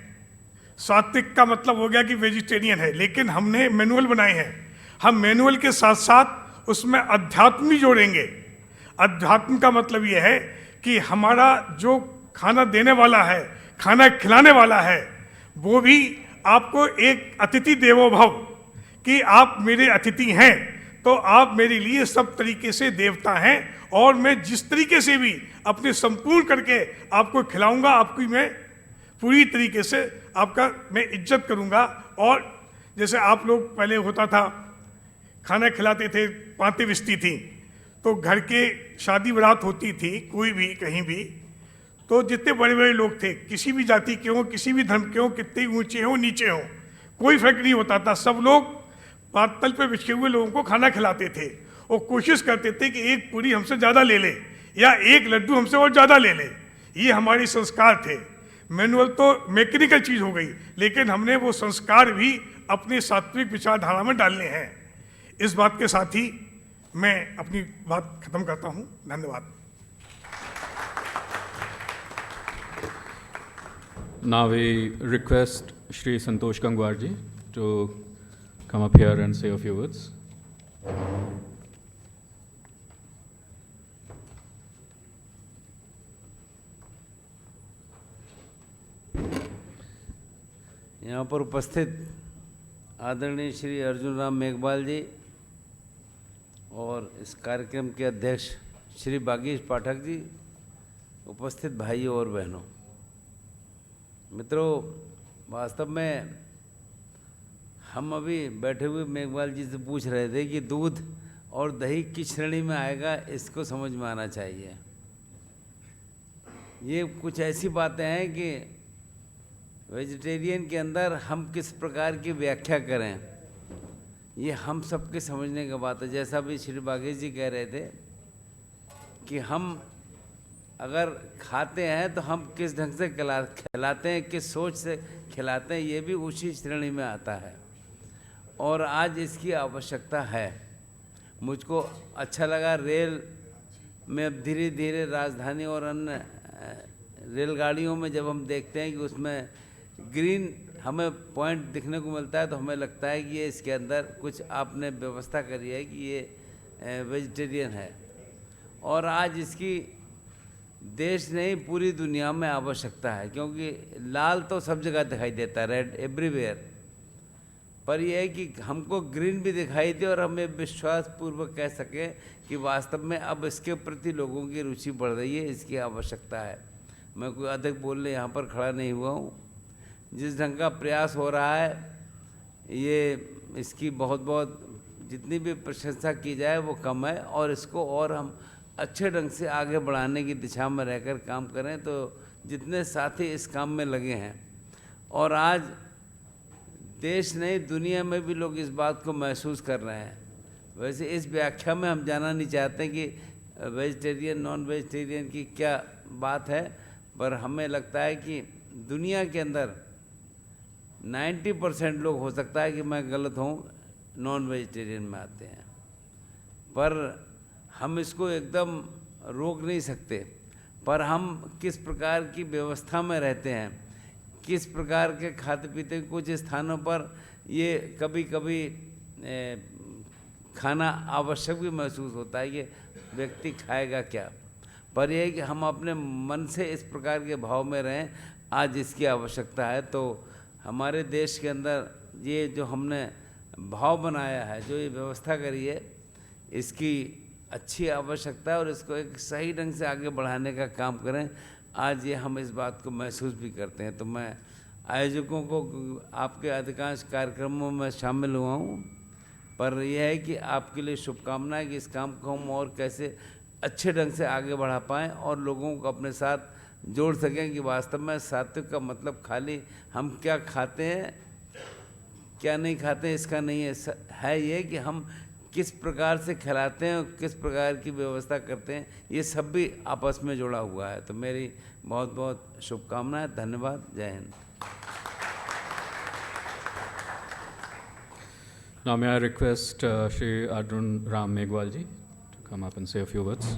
Speaker 3: सात्विक का मतलब हो गया कि वेजिटेरियन है, लेकिन हमने मैनुअल बनाए हैं। हम मैनुअल के साथ साथ उसमें अध्यात्म भी जोड़ेंगे। अध्यात्म का मतलब यह है कि हमारा जो खाना देने वाला है, खाना खिलाने वाला है, वो भी आपको एक अतिथि देवो भव, कि आप मेरे अतिथि हैं
Speaker 6: तो आप मेरे लिए सब तरीके से देवता हैं, और मैं जिस तरीके से भी अपने संपूर्ण करके आपको खिलाऊंगा, आपकी मैं पूरी तरीके से आपका मैं इज्जत करूंगा। और जैसे आप लोग पहले होता था, खाना खिलाते थे, पांतें बिछती थी, तो घर के शादी बारात होती थी कोई भी कहीं भी, तो जितने बड़े बड़े लोग थे, किसी भी जाति के हों, किसी भी धर्म के हों, कितने ऊंचे हों नीचे हों, कोई फर्क नहीं होता था, सब लोग पातल पे बिछे हुए लोगों को खाना खिलाते थे और कोशिश करते थे कि एक पूरी हमसे ज़्यादा ले ले या एक लड्डू हमसे और ज़्यादा ले ले। ये हमारे संस्कार थे। मैनुअल तो मैकेनिकल चीज़ हो गई, लेकिन हमने वो संस्कार भी अपने सात्विक विचारधारा में डालने हैं। इस बात के साथ ही मैं अपनी बात खत्म करता हूँ। धन्यवाद।
Speaker 2: Now we request Shri Santosh Gangwar ji to come up here and say a few words.
Speaker 9: यहाँ पर उपस्थित आदरणीय श्री अर्जुन राम मेघवाल जी और इस कार्यक्रम के अध्यक्ष श्री बागीश पाठक जी, उपस्थित भाइयों और बहनों, मित्रों, वास्तव में हम अभी बैठे हुए मेघवाल जी से पूछ रहे थे कि दूध और दही किस श्रेणी में आएगा, इसको समझ में आना चाहिए। ये कुछ ऐसी बातें हैं कि वेजिटेरियन के अंदर हम किस प्रकार की व्याख्या करें, ये हम सबके समझने की बात है। जैसा भी श्री बागेश जी कह रहे थे कि हम अगर खाते हैं तो हम किस ढंग से खिलाते हैं, किस सोच से खिलाते हैं, ये भी उसी श्रेणी में आता है और आज इसकी आवश्यकता है। मुझको अच्छा लगा, रेल में अब धीरे धीरे राजधानी और अन्य रेलगाड़ियों में जब हम देखते हैं कि उसमें ग्रीन हमें पॉइंट दिखने को मिलता है, तो हमें लगता है कि ये इसके अंदर कुछ आपने व्यवस्था करी है कि ये वेजिटेरियन है। और आज इसकी देश नहीं पूरी दुनिया में आवश्यकता है, क्योंकि लाल तो सब जगह दिखाई देता है, रेड एवरीवेयर, पर यह है कि हमको ग्रीन भी दिखाई दे और हमें विश्वासपूर्वक कह सकें कि वास्तव में अब इसके प्रति लोगों की रुचि बढ़ रही है, इसकी आवश्यकता है। मैं कोई अधिक बोलने यहाँ पर खड़ा नहीं हुआ हूँ। जिस ढंग का प्रयास हो रहा है, ये इसकी बहुत बहुत जितनी भी प्रशंसा की जाए वो कम है, और इसको और हम अच्छे ढंग से आगे बढ़ाने की दिशा में रहकर काम करें। तो जितने साथी इस काम में लगे हैं, और आज देश नहीं दुनिया में भी लोग इस बात को महसूस कर रहे हैं। वैसे इस व्याख्या में हम जाना नहीं चाहते कि वेजिटेरियन नॉन वेजिटेरियन की क्या बात है, पर हमें लगता है कि दुनिया के अंदर 90% लोग, हो सकता है कि मैं गलत हूँ, नॉन वेजिटेरियन में आते हैं, पर हम इसको एकदम रोक नहीं सकते। पर हम किस प्रकार की व्यवस्था में रहते हैं, किस प्रकार के खाते पीते, कुछ स्थानों पर ये कभी कभी खाना आवश्यक भी महसूस होता है कि व्यक्ति खाएगा क्या, पर यह है कि हम अपने मन से इस प्रकार के भाव में रहें। आज इसकी आवश्यकता है। तो हमारे देश के अंदर ये जो हमने भाव बनाया है, जो ये व्यवस्था करी है, इसकी अच्छी आवश्यकता है और इसको एक सही ढंग से आगे बढ़ाने का काम करें। आज ये हम इस बात को महसूस भी करते हैं। तो मैं आयोजकों को, आपके अधिकांश कार्यक्रमों में शामिल हुआ हूँ, पर यह है कि आपके लिए शुभकामनाएं कि इस काम को हम और कैसे अच्छे ढंग से आगे बढ़ा पाएँ और लोगों को अपने साथ जोड़ सकें कि वास्तव में सात्विक का मतलब खाली हम क्या खाते हैं क्या नहीं खाते हैं इसका नहीं है ये कि हम किस प्रकार से खिलाते हैं और किस प्रकार की व्यवस्था करते हैं, ये सब भी आपस में जुड़ा हुआ है। तो मेरी बहुत बहुत शुभकामनाएं। धन्यवाद। जय Hind.
Speaker 2: Now may I request Shri Arjun Ram Meghwal ji to come up and say a few words.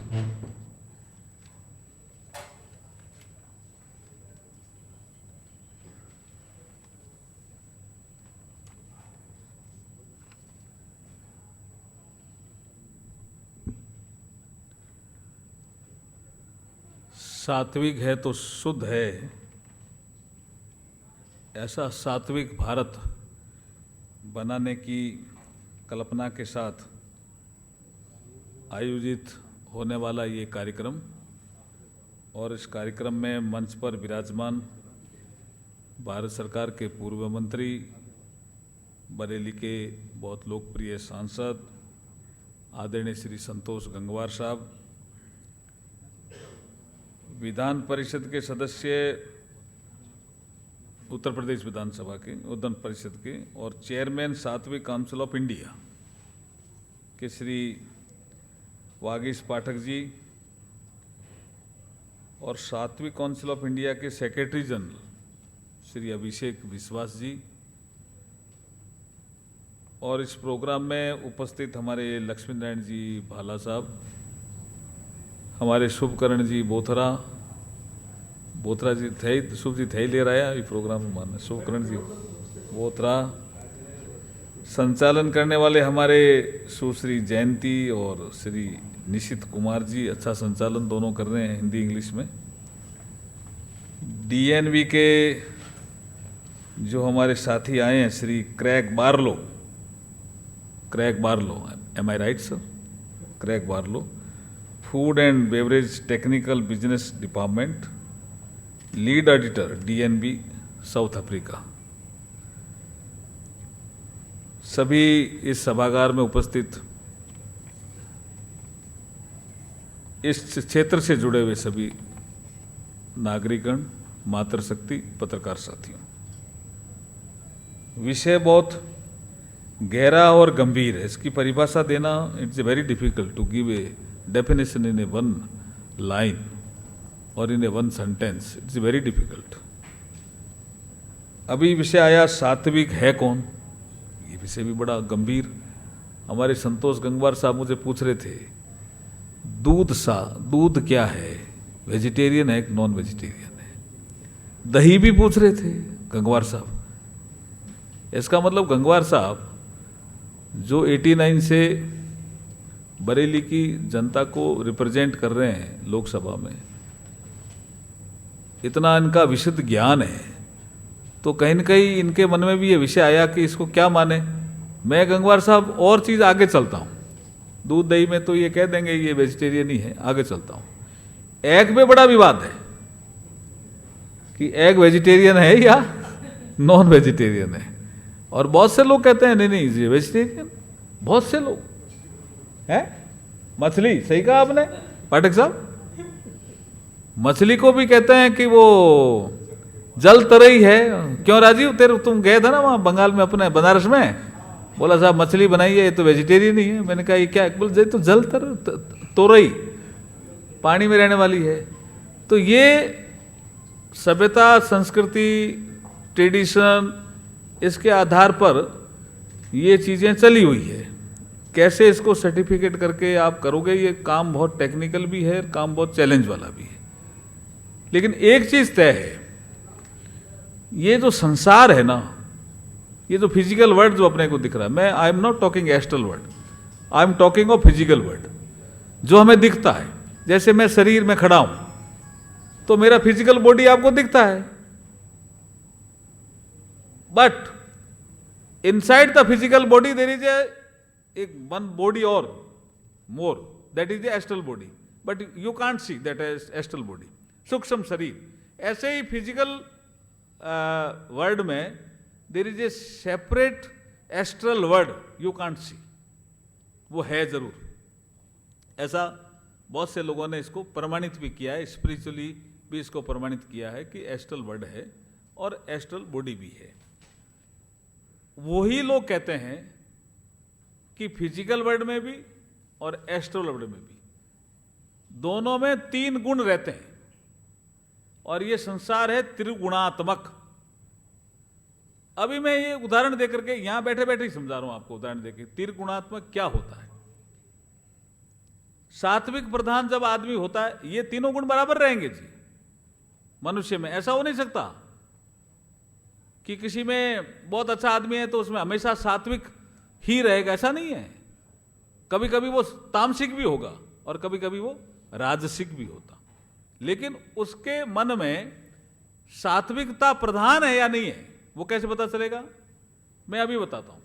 Speaker 10: सात्विक है तो शुद्ध है, ऐसा सात्विक भारत बनाने की कल्पना के साथ आयोजित होने वाला ये कार्यक्रम और इस कार्यक्रम में मंच पर विराजमान भारत सरकार के पूर्व मंत्री, बरेली के बहुत लोकप्रिय सांसद आदरणीय श्री संतोष गंगवार साहब, विधान परिषद के सदस्य उत्तर प्रदेश विधानसभा के विधान परिषद के और चेयरमैन सात्विक काउंसिल ऑफ इंडिया के श्री वागीश पाठक जी और सात्विक काउंसिल ऑफ इंडिया के सेक्रेटरी जनरल श्री अभिषेक विश्वास जी और इस प्रोग्राम में उपस्थित हमारे लक्ष्मी नारायण जी भाला साहब, हमारे शुभकरण जी बोथरा जी थे, शुभ जी थे ले रहा है ये प्रोग्राम में मानना, शुभकरण जी बोथरा, संचालन करने वाले हमारे सुश्री जयंती और श्री निशित कुमार जी, अच्छा संचालन दोनों कर रहे हैं हिंदी इंग्लिश में। डीएनवी के जो हमारे साथी आए हैं Shri Craig Barlow, am I right sir? Craig Barlow, food and beverage technical business department, lead editor DNB South Africa. सभी इस सभागार में उपस्थित इस क्षेत्र से जुड़े हुए सभी नागरिकगण, मातृशक्ति, पत्रकार साथियों, विषय बहुत गहरा और गंभीर है। इसकी परिभाषा देना it's very difficult to give a definition in a one line और in a one sentence, it's very difficult. अभी विषय आया सात्विक है कौन, ये विषय भी बड़ा गंभीर। हमारे संतोष गंगवार साहब मुझे पूछ रहे थे दूध क्या है, वेजिटेरियन है कि नॉन वेजिटेरियन है। दही भी पूछ रहे थे गंगवार साहब। इसका मतलब गंगवार साहब जो 89 से बरेली की जनता को रिप्रेजेंट कर रहे हैं लोकसभा में, इतना इनका विशुद्ध ज्ञान है, तो कहीं न कहीं इनके मन में भी ये विषय आया कि इसको क्या माने। मैं गंगवार साहब और चीज़ आगे चलता हूँ, दूध दही में तो ये कह देंगे ये वेजिटेरियन ही है, आगे चलता हूँ। एग में बड़ा विवाद है कि एग वेजिटेरियन है या नॉन वेजिटेरियन है, और बहुत से लोग कहते हैं नहीं ये वेजिटेरियन, बहुत से लोग हैं। मछली, सही कहा आपने पाठक साहब, मछली को भी कहते हैं कि वो जल तरई है। क्यों राजीव, तुम गए थे ना वहाँ बंगाल में अपने बनारस में, बोला साहब मछली बनाई है ये तो वेजिटेरियन ही है। मैंने कहा ये क्या, बोल तो जल तोरई, पानी में रहने वाली है। तो ये सभ्यता, संस्कृति, ट्रेडिशन, इसके आधार पर ये चीज़ें चली हुई है। कैसे इसको सर्टिफिकेट करके आप करोगे, ये काम बहुत टेक्निकल भी है, काम बहुत चैलेंज वाला भी है। लेकिन एक चीज़ तय है, ये जो संसार है ना, ये जो फिजिकल वर्ल्ड जो अपने को दिख रहा है, मैं I am not talking astral world, I am talking of physical world, जो हमें दिखता है। जैसे मैं शरीर में खड़ा हूं तो मेरा फिजिकल बॉडी आपको दिखता है, but inside the physical body there is एक वन बॉडी और more, that is the astral body, but you can't see that astral body, सूक्ष्म शरीर। ऐसे ही फिजिकल वर्ल्ड में there is a separate astral world, you can't see, वो है जरूर। ऐसा बहुत से लोगों ने इसको प्रमाणित भी किया है, स्पिरिचुअली भी इसको प्रमाणित किया है कि एस्ट्रल वर्ल्ड है और एस्ट्रल बॉडी भी है। वही लोग कहते हैं कि फिजिकल वर्ल्ड में भी और एस्ट्रल वर्ल्ड में भी दोनों में 3 गुण रहते हैं, और ये संसार है त्रिगुणात्मक। अभी मैं ये उदाहरण देकर के यहां बैठे बैठे ही समझा रहा हूं आपको, उदाहरण देकर त्रिगुणात्मक क्या होता है। सात्विक प्रधान जब आदमी होता है, ये तीनों गुण बराबर रहेंगे जी मनुष्य में। ऐसा हो नहीं सकता कि किसी में बहुत अच्छा आदमी है तो उसमें हमेशा सात्विक ही रहेगा, ऐसा नहीं है। कभी कभी वो तामसिक भी होगा और कभी कभी वो राजसिक भी होता, लेकिन उसके मन में सात्विकता प्रधान है या नहीं है, वो कैसे पता चलेगा? मैं अभी बताता हूं।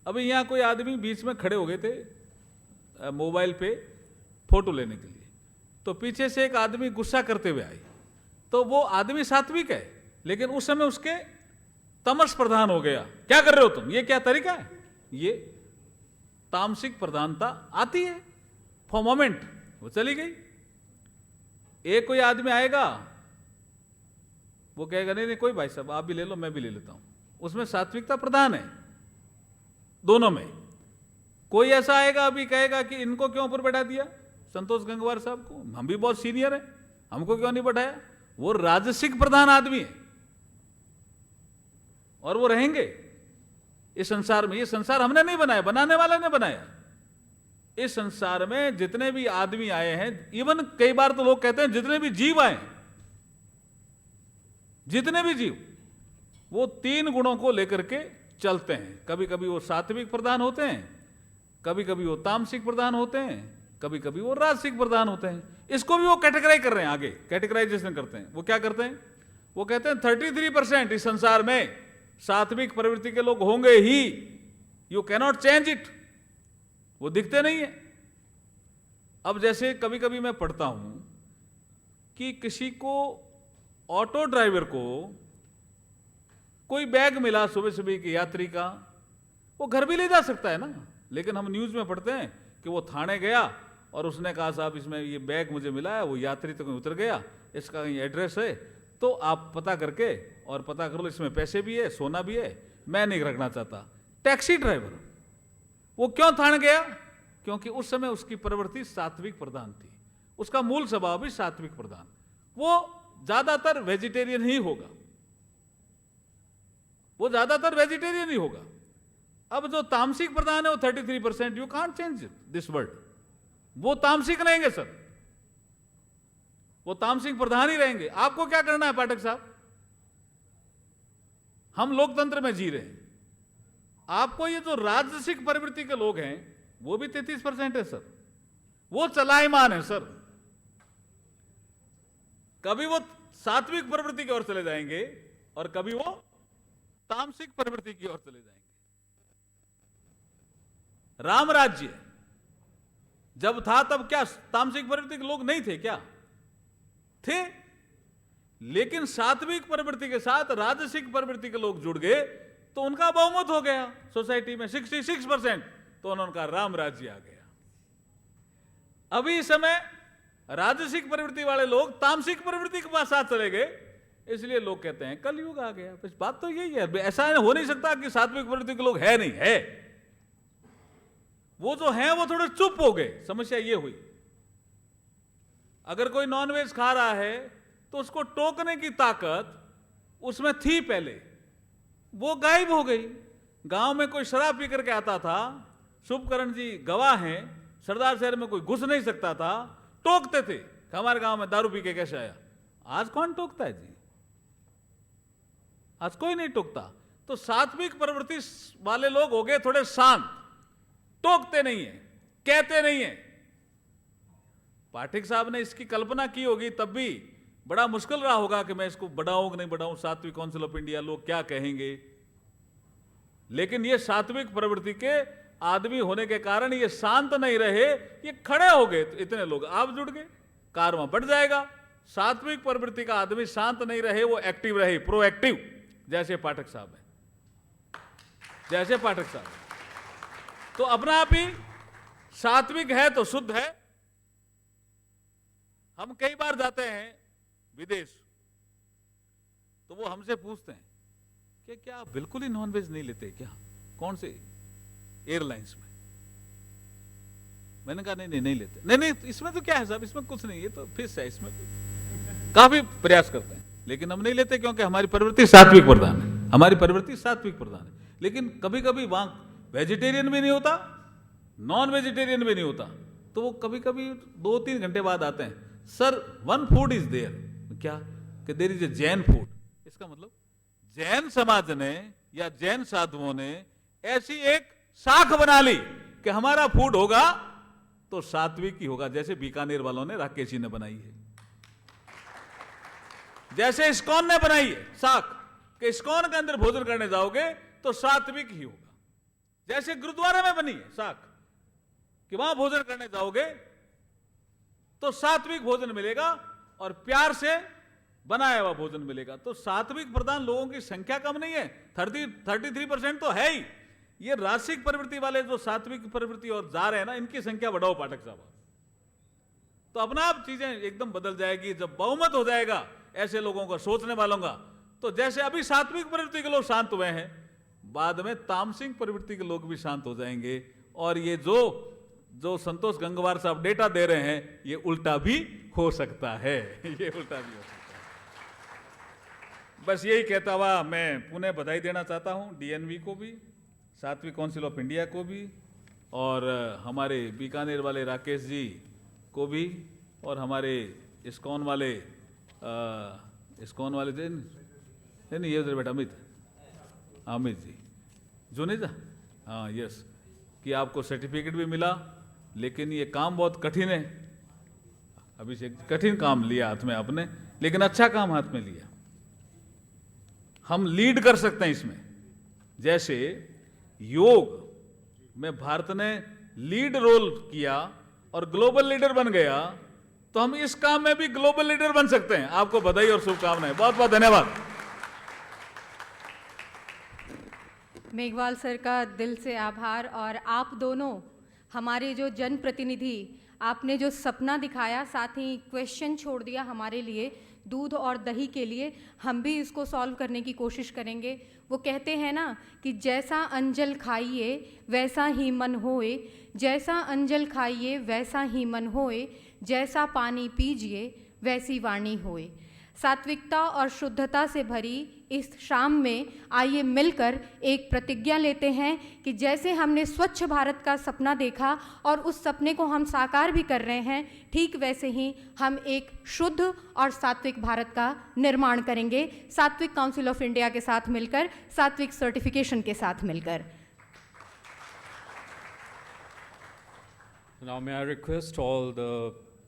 Speaker 10: अभी यहां कोई आदमी बीच में खड़े हो गए थे मोबाइल पे, फोटो लेने के लिए, तो पीछे से एक आदमी गुस्सा करते हुए आई, तो वो आदमी सात्विक है, लेकिन उस समय उसके तमस प्रधान हो गया। क्या कर रहे हो तुम, ये क्या तरीका है? ये तामसिक प्रधानता आती है फॉर मोमेंट, वो चली गई। एक कोई आदमी आएगा, वो कहेगा नहीं नहीं कोई भाई साहब आप भी ले लो मैं भी ले लेता हूं, उसमें सात्विकता प्रधान है दोनों में। कोई ऐसा आएगा अभी कहेगा कि इनको क्यों ऊपर बैठा दिया, संतोष गंगवार साहब को, हम भी बहुत सीनियर हैं, हमको क्यों नहीं बैठाया? वो राजसिक प्रधान आदमी है और वो रहेंगे इस संसार में। ये संसार हमने नहीं बनाया, बनाने वाले ने बनाया। इस संसार में जितने भी आदमी आए हैं, इवन कई बार तो लोग कहते हैं जितने भी जीव आए, जितने भी जीव, वो 3 गुणों को लेकर के चलते हैं। कभी कभी वो सात्विक प्रधान होते हैं, कभी कभी वो तामसिक प्रधान होते हैं, कभी कभी वो राजसिक प्रधान होते हैं। इसको भी वो कैटेगराइज कर रहे हैं, आगे कैटेगराइजेशन करते हैं। वो क्या करते हैं? वो कहते हैं 33% इस संसार में सात्विक प्रवृत्ति के लोग होंगे ही, यू कैनॉट चेंज इट, वो दिखते नहीं है। अब जैसे कभी कभी मैं पढ़ता हूं कि किसी को, ऑटो ड्राइवर को कोई बैग मिला सुबह सुबह की यात्री का, वो घर भी ले जा सकता है ना, लेकिन हम न्यूज में पढ़ते हैं कि वो थाने गया और उसने कहा साहब इसमें ये बैग मुझे मिला है, वो यात्री तो कहीं उतर गया, इसका कहीं एड्रेस है तो आप पता करके और पता कर लो, इसमें पैसे भी है सोना भी है, मैं नहीं रखना चाहता। टैक्सी ड्राइवर वो क्यों थाने गया? क्योंकि उस समय उसकी प्रवृत्ति सात्विक प्रधान थी, उसका मूल स्वभाव भी सात्विक प्रधान। वो ज्यादातर वेजिटेरियन ही होगा, वो ज्यादातर वेजिटेरियन ही होगा। अब जो तामसिक प्रधान है वो 33%, you can't change this word, वो तामसिक रहेंगे सर, वो तामसिक प्रधान ही रहेंगे। आपको क्या करना है पाठक साहब? हम लोकतंत्र में जी रहे हैं, आपको ये जो राजसिक प्रवृत्ति के लोग हैं वो भी 33% है सर, वो चलायमान है सर। कभी वो सात्विक प्रवृत्ति की ओर चले जाएंगे और कभी वो तामसिक प्रवृत्ति की ओर चले जाएंगे। राम राज्य जब था तब क्या तामसिक प्रवृत्ति के लोग नहीं थे क्या? थे, लेकिन सात्विक प्रवृत्ति के साथ राजसिक प्रवृत्ति के लोग जुड़ गए तो उनका बहुमत हो गया सोसाइटी में 66%, तो उनका राम राज्य आ गया। अभी इस समय राजसिक प्रवृत्ति वाले लोग तामसिक प्रवृत्ति के पास साथ चले गए, इसलिए लोग कहते हैं कलयुग आ गया। बस बात तो यही है, ऐसा हो नहीं सकता कि सात्विक प्रवृत्ति के लोग है नहीं है, वो जो हैं वो थोड़े चुप हो गए। समस्या ये हुई, अगर कोई नॉनवेज खा रहा है तो उसको टोकने की ताकत उसमें थी पहले, वो गायब हो गई। गांव में कोई शराब पी करके आता था, शुभकरण जी गवाह हैं, सरदार शहर में कोई घुस नहीं सकता था, टोकते थे कि हमारे गांव में दारू पी के कैसे आया। आज कौन टोकता है जी? आज कोई नहीं टोकता। तो सात्विक प्रवृत्ति वाले लोग हो गए थोड़े शांत, टोकते नहीं है, कहते नहीं है। पाठक साहब ने इसकी कल्पना की होगी तब भी बड़ा मुश्किल रहा होगा कि मैं इसको बढ़ाऊं कि नहीं बढ़ाऊं, सात्विक काउंसिल ऑफ इंडिया, लोग क्या कहेंगे। लेकिन ये सात्विक प्रवृत्ति के आदमी होने के कारण ये शांत नहीं रहे, ये खड़े हो गए, तो इतने लोग आप जुड़ गए, कारवां बढ़ जाएगा। सात्विक प्रवृत्ति का आदमी शांत नहीं रहे, वो एक्टिव रहे, प्रोएक्टिव, जैसे पाठक साहब है, जैसे पाठक साहब है। तो अपना आप ही सात्विक है तो शुद्ध है। हम कई बार जाते हैं विदेश, तो वो हमसे पूछते हैं कि क्या आप बिल्कुल ही नॉनवेज नहीं लेते क्या? कौन से एयरलाइंस में? मैंने कहा नहीं नहीं नहीं लेते। नहीं नहीं इसमें तो क्या है साहब, इसमें कुछ नहीं, ये तो फिश है, इसमें तो काफी प्रयास करते हैं, लेकिन हम नहीं लेते क्योंकि हमारी प्रवृत्ति सात्विक प्रधान है, हमारी प्रवृत्ति सात्विक प्रधान है। लेकिन कभी कभी वहां वेजिटेरियन भी नहीं होता, नॉन वेजिटेरियन भी नहीं होता, तो वो कभी कभी 2-3 घंटे बाद आते हैं, sir one food is there. क्या? कि there is a Jain food. इसका मतलब जैन समाज ने या जैन साधुओं ने ऐसी एक साख बना ली कि हमारा फूड होगा तो सात्विक ही होगा, जैसे बीकानेर वालों ने, राकेश जी ने बनाई है, जैसे इस्कॉन ने बनाई है साख कि इस्कॉन के अंदर भोजन करने जाओगे तो सात्विक ही होगा, जैसे गुरुद्वारा में बनी है साख कि वहां भोजन करने जाओगे तो सात्विक भोजन मिलेगा और प्यार से बनाया हुआ भोजन मिलेगा। तो सात्विक प्रधान लोगों की संख्या कम नहीं है, 33% तो है ही। ये रासिक प्रवृत्ति वाले जो सात्विक प्रवृत्ति और जा रहे हैं ना, इनकी संख्या बढ़ाओ पाठक साहब। तो अपना आप चीजें एकदम बदल जाएगी जब बहुमत हो जाएगा ऐसे लोगों का, सोचने वालों का। तो जैसे अभी सात्विक प्रवृत्ति के लोग शांत हुए हैं, बाद में तामसिक प्रवृत्ति के लोग भी शांत हो जाएंगे। और ये जो संतोष गंगवार साहब डेटा दे रहे हैं, ये उल्टा भी हो सकता है, ये उल्टा भी हो सकता है। बस यही कहता हुआ मैं पुनः बधाई देना चाहता हूं डीएनवी को भी, सात्विक काउंसिल ऑफ इंडिया को भी, और हमारे बीकानेर वाले राकेश जी को भी, और हमारे इस्कॉन वाले थे नहीं, ये बेटा अमित जी जुनेजा, हाँ यस, कि आपको सर्टिफिकेट भी मिला। लेकिन ये काम बहुत कठिन है, अभिषेक, कठिन काम लिया हाथ में आपने, लेकिन अच्छा काम हाथ में लिया। हम लीड कर सकते हैं इसमें। जैसे योग में भारत ने लीड रोल किया और ग्लोबल लीडर बन गया, तो हम इस काम में भी ग्लोबल लीडर बन सकते हैं। आपको बधाई और शुभकामनाएं, बहुत बहुत धन्यवाद।
Speaker 1: मेघवाल सर का दिल से आभार। और आप दोनों हमारे जो जनप्रतिनिधि, आपने जो सपना दिखाया, साथ ही क्वेश्चन छोड़ दिया हमारे लिए दूध और दही के लिए, हम भी इसको सॉल्व करने की कोशिश करेंगे। वो कहते हैं ना कि जैसा अंजल खाइए वैसा ही मन होए, जैसा अंजल खाइए वैसा ही मन होए, जैसा पानी पीजिए वैसी वाणी होए। सात्विकता और शुद्धता से भरी इस शाम में आइए मिलकर एक प्रतिज्ञा लेते हैं कि जैसे हमने स्वच्छ भारत का सपना देखा और उस सपने को हम साकार भी कर रहे हैं, ठीक वैसे ही हम एक शुद्ध और सात्विक भारत का निर्माण करेंगे, सात्विक काउंसिल ऑफ इंडिया के साथ मिलकर, सात्विक सर्टिफिकेशन के साथ मिलकर।
Speaker 2: Now may I request all the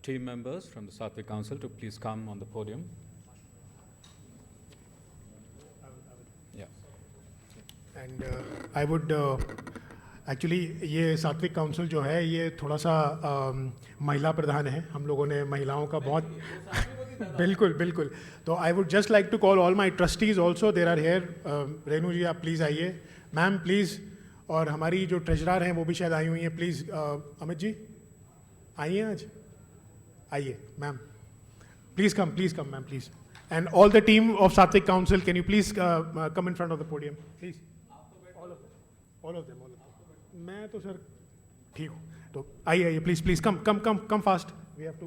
Speaker 2: team members from the Sattvic Council to please come on the podium.
Speaker 3: And I would actually ये सात्विक काउंसिल जो है ये थोड़ा सा महिला प्रधान है। हम लोगों ने महिलाओं का बहुत बिल्कुल बिल्कुल। तो I would just like to call all my trustees also, there are here. Renu ji आप प्लीज़ आइए, मैम प्लीज़, और हमारी जो ट्रेजरर हैं वो भी शायद आई हुई हैं, प्लीज़। अमित जी आइए, आज आइए ma'am, please come ma'am please. And all the team of Satvik council, can you please come in front of the podium please. All of them. मैं तो सर ठीक हूँ, तो आइए please come fast, we have to